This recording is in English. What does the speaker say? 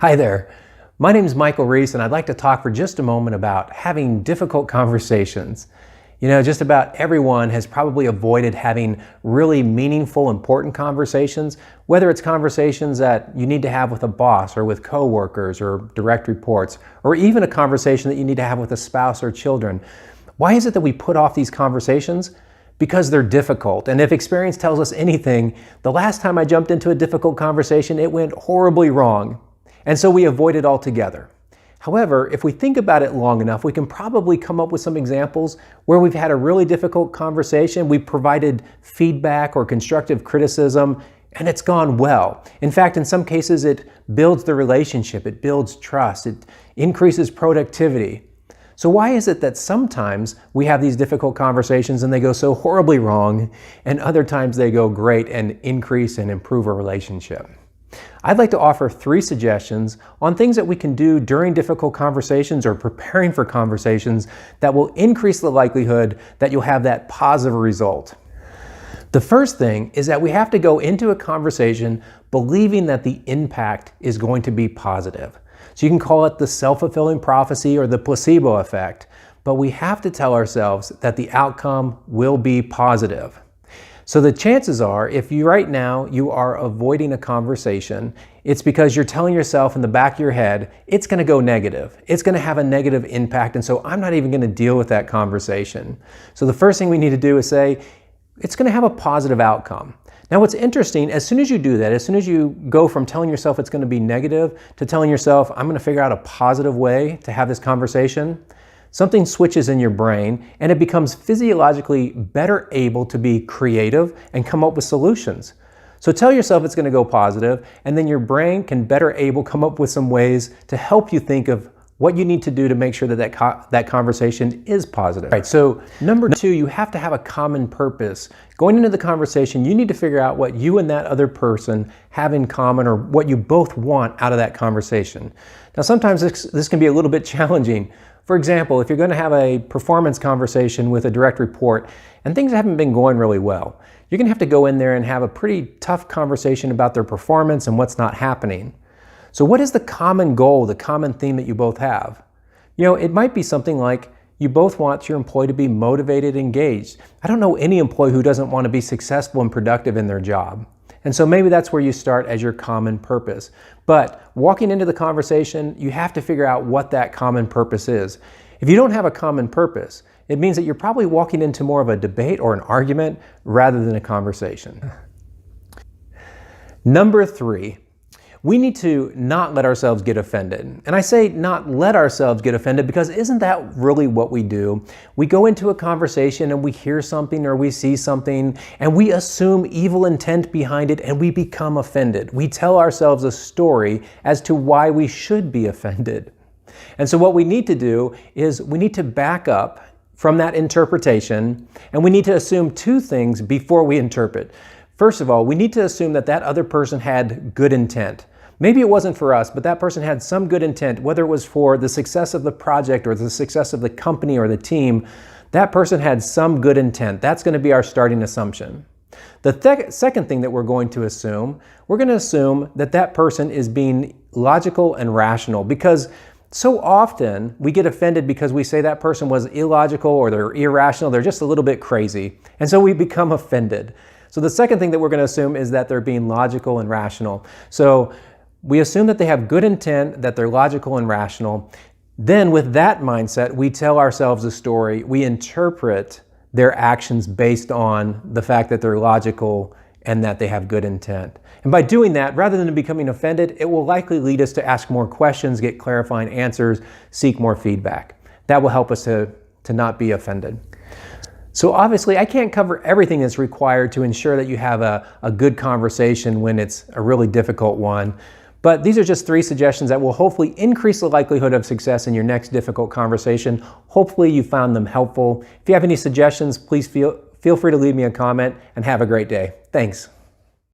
Hi there. My name is Michael Reese, and I'd like to talk for just a moment about having difficult conversations. Just about everyone has probably avoided having really meaningful, important conversations, whether it's conversations that you need to have with a boss or with coworkers or direct reports, or even a conversation that you need to have with a spouse or children. Why is it that we put off these conversations? Because they're difficult. And if experience tells us anything, the last time I jumped into a difficult conversation, it went horribly wrong. And so we avoid it altogether. However, if we think about it long enough, we can probably come up with some examples where we've had a really difficult conversation, we've provided feedback or constructive criticism, and it's gone well. In fact, in some cases, it builds the relationship, it builds trust, it increases productivity. So why is it that sometimes we have these difficult conversations and they go so horribly wrong, and other times they go great and increase and improve a relationship? I'd like to offer 3 suggestions on things that we can do during difficult conversations or preparing for conversations that will increase the likelihood that you'll have that positive result. The first thing is that we have to go into a conversation believing that the impact is going to be positive. So you can call it the self-fulfilling prophecy or the placebo effect, but we have to tell ourselves that the outcome will be positive. So the chances are, if right now you are avoiding a conversation, it's because you're telling yourself in the back of your head, it's going to go negative. It's going to have a negative impact, and so I'm not even going to deal with that conversation. So the first thing we need to do is say, it's going to have a positive outcome. Now what's interesting, as soon as you do that, as soon as you go from telling yourself it's going to be negative to telling yourself, I'm going to figure out a positive way to have this conversation, something switches in your brain and it becomes physiologically better able to be creative and come up with solutions. So tell yourself it's going to go positive, and then your brain can better able come up with some ways to help you think of what you need to do to make sure that that conversation is positive. Right, so number 2, you have to have a common purpose. Going into the conversation, you need to figure out what you and that other person have in common, or what you both want out of that conversation. Now sometimes this can be a little bit challenging. For example, if you're going to have a performance conversation with a direct report and things haven't been going really well, you're going to have to go in there and have a pretty tough conversation about their performance and what's not happening. So what is the common goal, the common theme that you both have? It might be something like you both want your employee to be motivated, engaged. I don't know any employee who doesn't want to be successful and productive in their job. And so maybe that's where you start as your common purpose. But walking into the conversation, you have to figure out what that common purpose is. If you don't have a common purpose, it means that you're probably walking into more of a debate or an argument rather than a conversation. Number 3, we need to not let ourselves get offended. And I say not let ourselves get offended because isn't that really what we do? We go into a conversation and we hear something or we see something and we assume evil intent behind it and we become offended. We tell ourselves a story as to why we should be offended. And so what we need to do is we need to back up from that interpretation, and we need to assume 2 things before we interpret. First of all, we need to assume that that other person had good intent. Maybe it wasn't for us, but that person had some good intent, whether it was for the success of the project or the success of the company or the team. That person had some good intent. That's going to be our starting assumption. The second thing that we're going to assume that that person is being logical and rational, because so often we get offended because we say that person was illogical or they're irrational, they're just a little bit crazy, and so we become offended. So the second thing that we're going to assume is that they're being logical and rational. So we assume that they have good intent, that they're logical and rational. Then with that mindset, we tell ourselves a story. We interpret their actions based on the fact that they're logical and that they have good intent. And by doing that, rather than becoming offended, it will likely lead us to ask more questions, get clarifying answers, seek more feedback. That will help us to not be offended. So obviously, I can't cover everything that's required to ensure that you have a good conversation when it's a really difficult one. But these are just 3 suggestions that will hopefully increase the likelihood of success in your next difficult conversation. Hopefully you found them helpful. If you have any suggestions, please feel free to leave me a comment, and have a great day. Thanks.